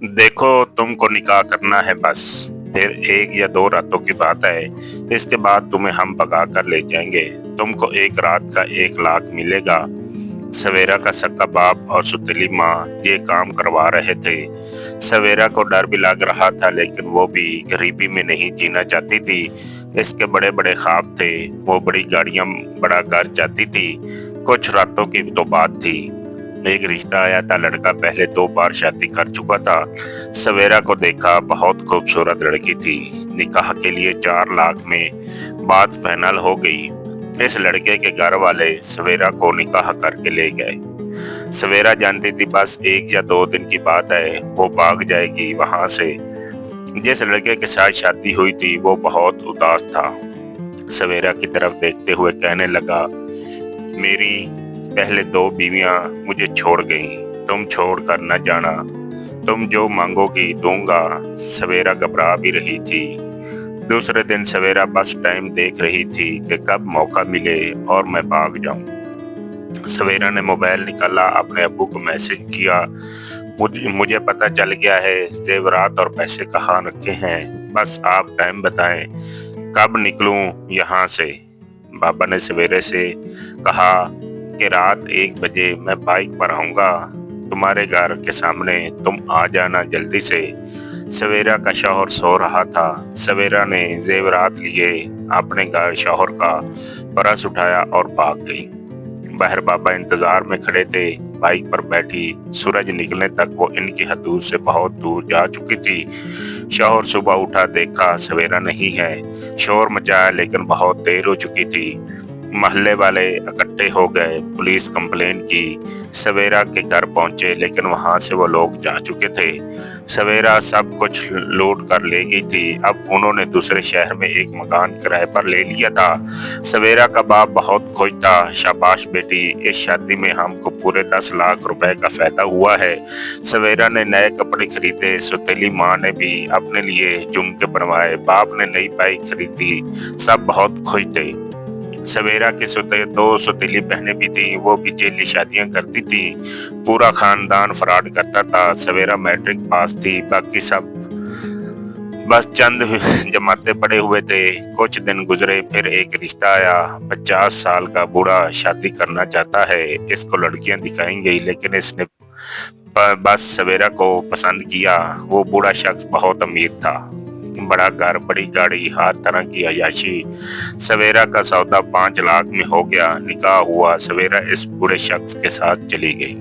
देखो, तुमको निकाह करना है बस। फिर 1 या 2 रातों की बात है। इसके बाद तुम्हें हम भगा कर ले जाएंगे। तुमको एक रात का 1 लाख मिलेगा। सवेरा का सक्का बाप और सुतीली माँ ये काम करवा रहे थे। सवेरा को डर भी लग रहा था, लेकिन वो भी गरीबी में नहीं जीना चाहती थी। इसके बड़े बड़े ख्वाब थे। वो बड़ी गाड़ियां, बड़ा घर चाहती थी। कुछ रातों की तो बात थी। एक रिश्ता आया था। लड़का पहले 2 बार शादी कर चुका था। सवेरा को देखा, बहुत खूबसूरत लड़की थी। निकाह के लिए 4 लाख में बात फाइनल हो गई। इस लड़के के घर वाले सवेरा को निकाह करके ले गए। सवेरा जानती थी बस 1 या 2 दिन की बात है, वो भाग जाएगी वहां से। जिस लड़के के साथ शादी हुई थी वो बहुत उदास था। सवेरा की तरफ देखते हुए कहने लगा, मेरी पहले 2 बीवियां मुझे छोड़ गईं। तुम छोड़ कर न जाना। तुम जो मांगोगी दूंगा। सवेरा घबरा भी रही थी। दूसरे दिन सवेरा बस टाइम देख रही थी कि कब मौका मिले और मैं भाग जाऊं। सवेरा ने मोबाइल निकाला, अपने अब्बू को मैसेज किया, मुझे पता चल गया है, जेवरात और पैसे कहाँ रखे हैं। बस आप टाइम बताएं, कब निकलूं यहाँ से। बाबा ने सवेरे से कहा कि रात 1 बजे मैं बाइक पर आऊंगा तुम्हारे घर के सामने, तुम आ जाना जल्दी से। सवेरा का शौहर सो रहा था। सवेरा ने जेवरात लिए, अपने घर शौहर का परस उठाया और भाग गई। बाहर बाबा इंतजार में खड़े थे। बाइक पर बैठी सूरज निकलने तक वो इनकी हदूद से बहुत दूर जा चुकी थी। शौहर सुबह उठा, देखा सवेरा नहीं है। शोर मचाया, लेकिन बहुत देर हो चुकी थी। मोहल्ले वाले इकट्ठे हो गए, पुलिस कंप्लेन की। सवेरा के घर पहुंचे, लेकिन वहां से वो लोग जा चुके थे। सवेरा सब कुछ लूट कर ले गई थी। अब उन्होंने दूसरे शहर में एक मकान किराए पर ले लिया था। सवेरा का बाप बहुत खुश था। शाबाश बेटी, इस शादी में हमको पूरे 10 लाख रुपए का फायदा हुआ है। सवेरा ने नए कपड़े खरीदे। सुतीली माँ ने भी अपने लिए झुमके बनवाए। बाप ने नई बाइक खरीदी। सब बहुत खुश थे। सवेरा के 2 सुतीली बहनें भी थी। वो भी जेली शादियां करती थी। पूरा खानदान फ्रॉड करता था। सवेरा मैट्रिक पास थी, बाकी सब बस चंद जमाते पड़े हुए थे। कुछ दिन गुजरे, फिर एक रिश्ता आया। 50 साल का बूढ़ा शादी करना चाहता है। इसको लड़कियां दिखाएंगे, लेकिन इसने बस सवेरा को पसंद किया। वो बूढ़ा शख्स बहुत अमीर था। बड़ा घर, बड़ी गाड़ी, हर तरह की अयाशी। सवेरा का सौदा 5 लाख में हो गया। निकाह हुआ। सवेरा इस बूढ़े शख्स के साथ चली गई।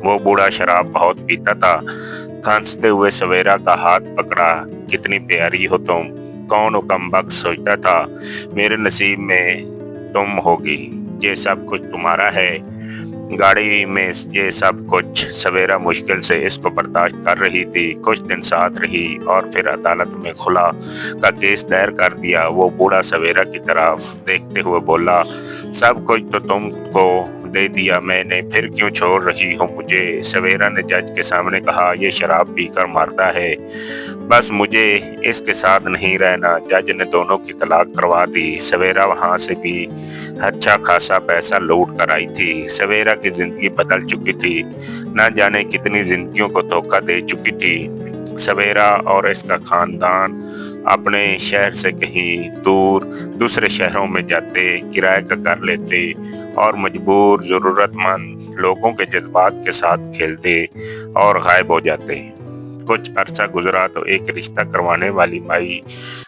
वो बूढ़ा शराब बहुत पीता था। खांसते हुए सवेरा का हाथ पकड़ा, कितनी प्यारी हो तुम। कौन कमबख्त सोचता था मेरे नसीब में तुम होगी। ये सब कुछ तुम्हारा है। गाड़ी में ये सब कुछ। सवेरा मुश्किल से इसको बर्दाश्त कर रही थी। कुछ दिन साथ रही और फिर अदालत में खुला का केस दायर कर दिया। वो बूढ़ा सवेरा की तरफ देखते हुए बोला, सब कुछ तो तुमको दे दिया मैंने, फिर क्यों छोड़ रही हो मुझे। सवेरा ने जज के सामने कहा, ये शराब पीकर मारता है, बस मुझे इसके साथ नहीं रहना। जज ने दोनों की तलाक करवा दी। सवेरा वहां से भी अच्छा खासा पैसा लूट कर आई थी। सवेरा की जिंदगी बदल चुकी थी। न जाने कितनी जिंदगियों को धोखा दे चुकी थी। सवेरा और इसका खानदान अपने शहर से कहीं दूर दूसरे शहरों में जाते, किराए का घर लेते और मजबूर जरूरतमंद लोगों के जज्बात के साथ खेलते और गायब हो जाते। कुछ अरसा गुजरा तो एक रिश्ता करवाने वाली माई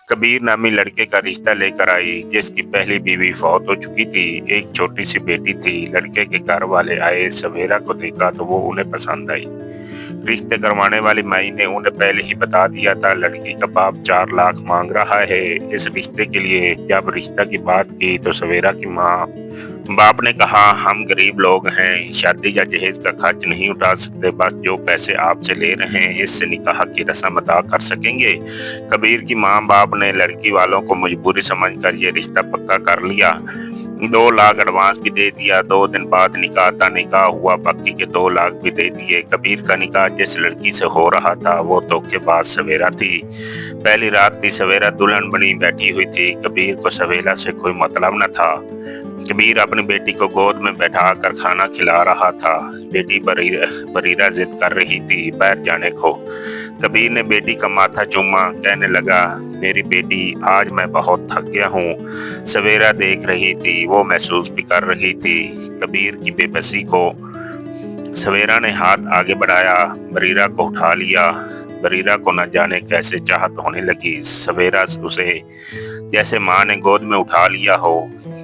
कबीर नामी लड़के का रिश्ता लेकर आई, जिसकी पहली बीवी फौत हो चुकी थी। एक छोटी सी बेटी थी। लड़के के घर वाले आए, सवेरा को देखा तो वो उन्हें पसंद आई। रिश्ते करवाने वाली माई ने उन्हें पहले ही बता दिया था, लड़की का बाप 4 लाख मांग रहा है इस रिश्ते के लिए। जब रिश्ता की बात की तो सवेरा की माँ बाप ने कहा, हम गरीब लोग हैं, शादी या जहेज का खर्च नहीं उठा सकते, बस जो पैसे आपसे ले रहे हैं इससे निकाह की रस्म अदा कर सकेंगे। कबीर की माँ बाप ने लड़की वालों को मजबूरी समझकर ये रिश्ता पक्का कर लिया। 2 लाख एडवांस भी दे दिया। 2 दिन बाद निकाह हुआ, बाकी के 2 लाख भी दे दिए। कबीर का निकाह जिस लड़की से हो रहा था वो धोखेबाज सवेरा थी। पहली रात थी। सवेरा दुल्हन बनी बैठी हुई थी। कबीर को सवेरा से कोई मतलब न था। कबीर अपनी बेटी को गोद में बैठाकर खाना खिला रहा था। बेटी बरीरा जिद कर रही थी बैठ जाने को। कबीर ने बेटी का माथा चूमा, कहने लगा, मेरी बेटी, आज मैं बहुत थक गया हूँ। सवेरा देख रही थी, वो महसूस भी कर रही थी कबीर की बेबसी को। सवेरा ने हाथ आगे बढ़ाया, बरीरा को उठा लिया। बरीरा को न जाने कैसे चाहत होने लगी। सवेरा उसे जैसे माँ ने गोद में उठा लिया हो।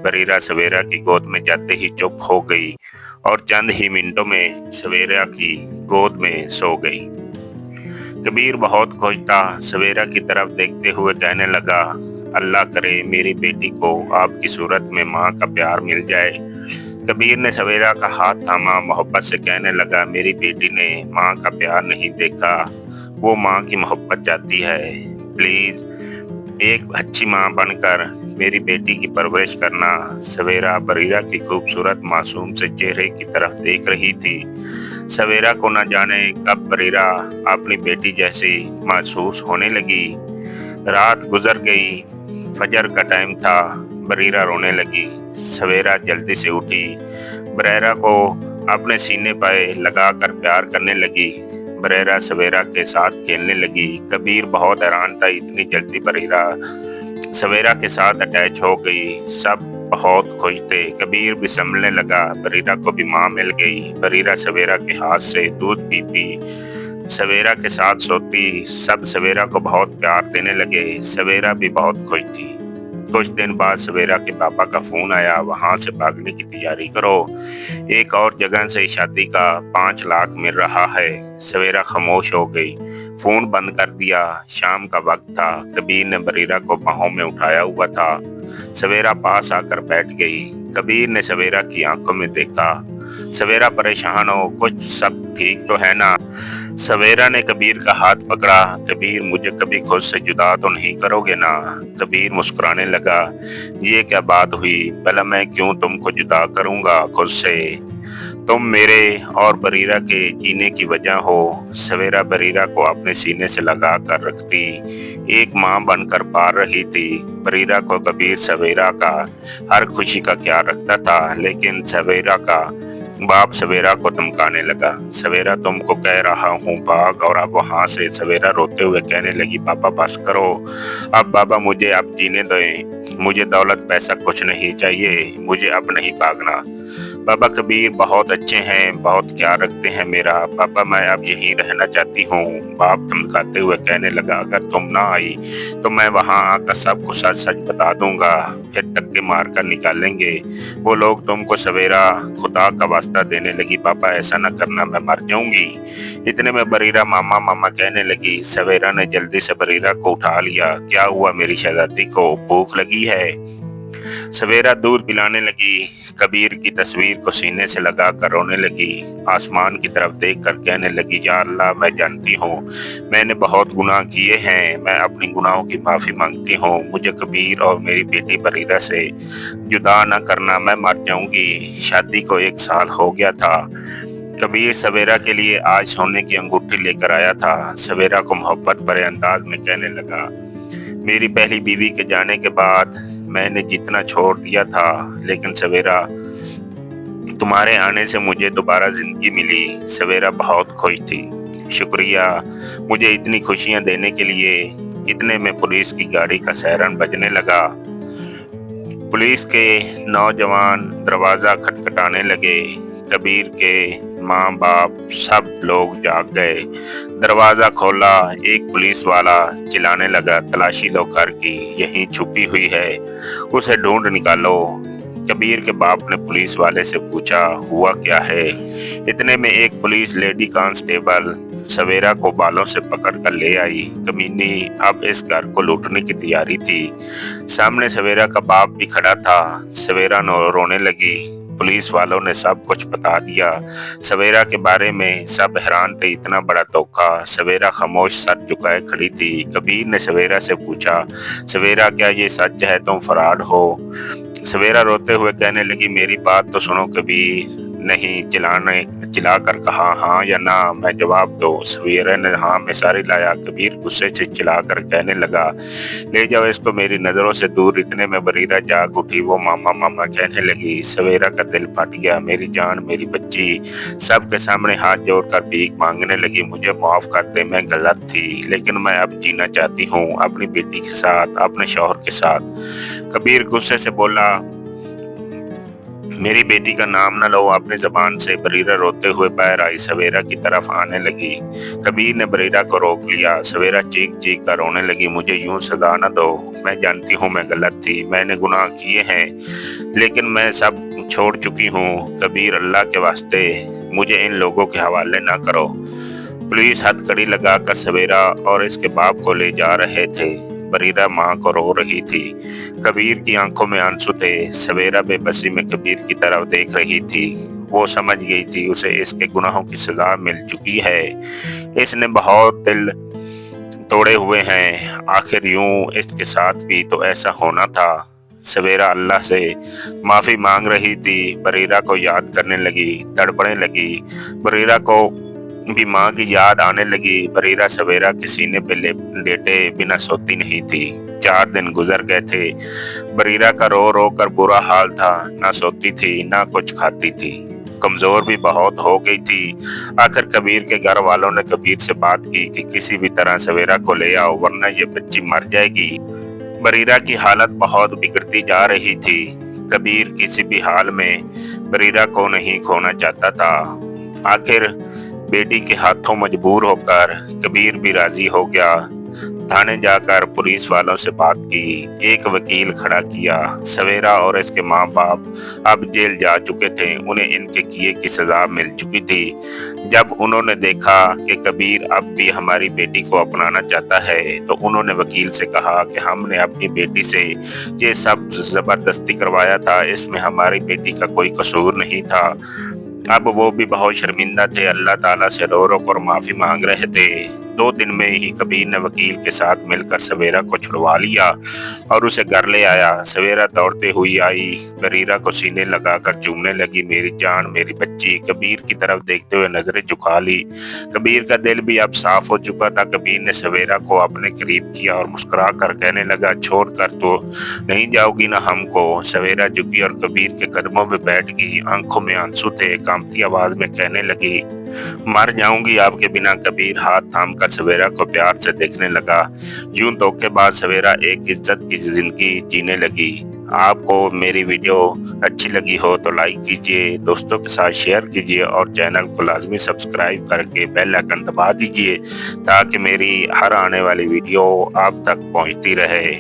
बरीरा सवेरा की गोद में जाते ही चुप हो गई और चंद ही मिनटों में सवेरा की गोद में सो गई। कबीर बहुत खुश था। सवेरा की तरफ देखते हुए कहने लगा, अल्लाह करे मेरी बेटी को आपकी सूरत में माँ का प्यार मिल जाए। कबीर ने सवेरा का हाथ थामा, मोहब्बत से कहने लगा, मेरी बेटी ने माँ का प्यार नहीं देखा, वो माँ की मोहब्बत चाहती है। प्लीज एक अच्छी माँ बनकर मेरी बेटी की परवरिश करना। सवेरा बरीरा की खूबसूरत मासूम से चेहरे की तरफ देख रही थी। सवेरा को न जाने कब बरीरा अपनी बेटी जैसी महसूस होने लगी। रात गुजर गई, फजर का टाइम था। बरीरा रोने लगी। सवेरा जल्दी से उठी, बरीरा को अपने सीने पर लगाकर प्यार करने लगी। बरीरा सवेरा के साथ खेलने लगी। कबीर बहुत हैरान था, इतनी जल्दी बरीरा सवेरा के साथ अटैच हो गई। सब बहुत खुश थे। कबीर भी संभलने लगा। बरीरा को भी माँ मिल गई। बरीरा सवेरा के हाथ से दूध पीती, सवेरा के साथ सोती। सब सवेरा को बहुत प्यार देने लगे। सवेरा भी बहुत खुश थी। कुछ दिन बाद सवेरा के पापा का फोन आया, वहां से भागने की तैयारी करो, एक और जगह से शादी का 5 लाख मिल रहा है। सवेरा खामोश हो गई, फोन बंद कर दिया। शाम का वक्त था। कबीर ने बरीरा को बाहों में उठाया हुआ था। सवेरा पास आकर बैठ गई। कबीर ने सवेरा की आंखों में देखा। सवेरा परेशान हो, कुछ सब ठीक तो है ना? सवेरा ने कबीर का हाथ पकड़ा। कबीर, मुझे कभी खुद से जुदा तो नहीं करोगे ना? कबीर मुस्कुराने लगा, ये क्या बात हुई? भला मैं क्यों तुमको जुदा करूंगा खुद से? तुम मेरे और बरीरा के जीने की वजह हो। सवेरा बरीरा को अपने सीने से लगा कर रखती, एक माँ बनकर पाल रही थी। बरीरा को कबीर सवेरा का हर खुशी का ख्याल रखता था, लेकिन सवेरा का बाप सवेरा को धमकाने लगा। सवेरा, तुमको कह रहा हूँ भाग। और अब वहां से सवेरा रोते हुए कहने लगी, पापा बस करो, अब बाबा मुझे अब जीने दो, मुझे दौलत पैसा कुछ नहीं चाहिए, मुझे अब नहीं भागना। बाबा कबीर बहुत अच्छे हैं, बहुत ख्याल रखते हैं मेरा। पापा मैं अब यहीं रहना चाहती हूँ। बाप धमकाते हुए कहने लगा, अगर तुम ना आई तो मैं वहां आकर सबको सच सच बता दूंगा, फिर टक्के मार कर निकालेंगे वो लोग तुमको। सवेरा खुदा का वास्ता देने लगी, पापा ऐसा न करना, मैं मर जाऊंगी। इतने में बरीरा मामा मामा कहने लगी। सवेरा ने जल्दी से बरीरा को उठा लिया। क्या हुआ मेरी शहजादी को, भूख लगी है? सवेरा दूध पिलाने लगी। कबीर की तस्वीर को सीने से लगा कर रोने लगी। आसमान की तरफ देख कर कहने लगी, या अल्लाह, मैं जानती हूँ मैंने बहुत गुनाह किए हैं, मैं अपनी गुनाहों की माफ़ी मांगती हूँ। मुझे कबीर और मेरी बेटी बरीरा से जुदा न करना, मैं मर जाऊंगी। शादी को 1 साल हो गया था। कबीर सवेरा के लिए आज सोने की अंगूठी लेकर आया था। सवेरा को मोहब्बत भरे अंदाज में कहने लगा, मेरी पहली बीवी के जाने के बाद मैंने जितना छोड़ दिया था, लेकिन सवेरा तुम्हारे आने से मुझे दोबारा जिंदगी मिली। सवेरा बहुत खुश थी। शुक्रिया मुझे इतनी खुशियां देने के लिए। इतने में पुलिस की गाड़ी का सायरन बजने लगा। पुलिस के नौजवान दरवाजा खटखटाने लगे। कबीर के माँ बाप सब लोग जाग गए। दरवाजा खोला, एक पुलिस वाला चिल्लाने लगा, तलाशी लो घर की, यहीं छुपी हुई है, उसे ढूंढ निकालो। कबीर के बाप ने पुलिस वाले से पूछा, हुआ क्या है? इतने में एक पुलिस लेडी कांस्टेबल सवेरा को बालों से पकड़ कर ले आई। कमीनी अब इस घर को लूटने की तैयारी थी। सामने सवेरा का बाप भी खड़ा था। सवेरा रोने लगी। पुलिस वालों ने सब कुछ बता दिया सवेरा के बारे में। सब हैरान थे, इतना बड़ा धोखा। सवेरा खामोश सर झुकाए खड़ी थी। कबीर ने सवेरा से पूछा, सवेरा क्या ये सच है, तुम फराड हो? सवेरा रोते हुए कहने लगी, मेरी बात तो सुनो कबीर, नहीं चिल्लाकर कहा, हाँ या ना, मैं जवाब दो। सवेरा ने हाँ में सारी लाया। कबीर गुस्से से चिल्लाकर कहने लगा, ले जाओ इसको मेरी नजरों से दूर। इतने में बरीरा जाग उठी। वो मामा मामा कहने लगी। सवेरा का दिल फट गया। मेरी जान, मेरी बच्ची। सबके सामने हाथ जोड़कर भीख मांगने लगी, मुझे माफ कर दे, मैं गलत थी, लेकिन मैं अब जीना चाहती हूँ अपनी बेटी के साथ, अपने शौहर के साथ। कबीर गुस्से से बोला, मेरी बेटी का नाम न लो अपनी जबान से। बरीरा रोते हुए बाहर आई, सवेरा की तरफ आने लगी। कबीर ने बरीरा को रोक लिया। सवेरा चीख चीख कर रोने लगी, मुझे यूं सजा न दो, मैं जानती हूँ मैं गलत थी, मैंने गुनाह किए हैं, लेकिन मैं सब छोड़ चुकी हूँ। कबीर, अल्लाह के वास्ते मुझे इन लोगों के हवाले ना करो। पुलिस हथकड़ी लगाकर सवेरा और इसके बाप को ले जा रहे थे। बरीरा माँ को रो रही थी। कबीर की आंखों में आंसू थे। सवेरा बेबसी में कबीर की तरफ देख रही थी। वो समझ गई थी उसे इसके गुनाहों की सजा मिल चुकी है। इसने बहुत दिल तोड़े हुए हैं, आखिर यूं इसके साथ भी तो ऐसा होना था। सवेरा अल्लाह से माफी मांग रही थी। बरीरा को याद करने लगी, तड़पने लगी। बरीरा को भी माँ की याद आने लगी। बरीरा सवेरा के सीने पे लेटे बिना सोती नहीं थी। 4 दिन गुजर गए थे। बरीरा का रो रो कर बुरा हाल था, ना सोती थी ना कुछ खाती थी, कमजोर भी बहुत हो गई थी। आखिर कबीर के घर वालों ने कबीर से बात की कि किसी भी तरह सवेरा को ले आओ वरना ये बच्ची मर जाएगी। बरीरा की हालत बहुत बिगड़ती जा रही थी। कबीर किसी भी हाल में बरीरा को नहीं खोना चाहता था। आखिर बेटी के हाथों मजबूर होकर कबीर भी राजी हो गया। थाने जाकर पुलिस वालों से बात की, एक वकील खड़ा किया। सवेरा और इसके माँ बाप अब जेल जा चुके थे, उन्हें इनके किए की सजा मिल चुकी थी। जब उन्होंने देखा कि कबीर अब भी हमारी बेटी को अपनाना चाहता है, तो उन्होंने वकील से कहा कि हमने अपनी बेटी से ये सब जबरदस्ती करवाया था, इसमें हमारी बेटी का कोई कसूर नहीं था। अब वो भी बहुत शर्मिंदा थे, अल्लाह ताला से रो रो कर माफी मांग रहे थे। 2 दिन में ही कबीर ने वकील के साथ मिलकर सवेरा को छुड़वा लिया और उसे घर ले आया। सवेरा दौड़ते हुई आई, बरीरा को सीने लगाकर चूमने लगी, मेरी जान, मेरी बच्ची। कबीर की तरफ देखते हुए नजरें झुका ली। कबीर का दिल भी अब साफ हो चुका था। कबीर ने सवेरा को अपने करीब किया और मुस्कुरा कर कहने लगा, छोड़ कर तो नहीं जाओगी ना हमको। सवेरा झुकी और कबीर के कदमों में बैठ गई। आंखों में आंसू थे, कांपती आवाज में कहने लगी, मर जाऊंगी आपके बिना। कबीर हाथ थाम कर सवेरा को प्यार से देखने लगा। यूं धोखेबाज सवेरा एक इज्जत की जिंदगी जीने लगी। आपको मेरी वीडियो अच्छी लगी हो तो लाइक कीजिए, दोस्तों के साथ शेयर कीजिए और चैनल को लाजमी सब्सक्राइब करके बेल आइकन दबा दीजिए ताकि मेरी हर आने वाली वीडियो आप तक पहुंचती रहे।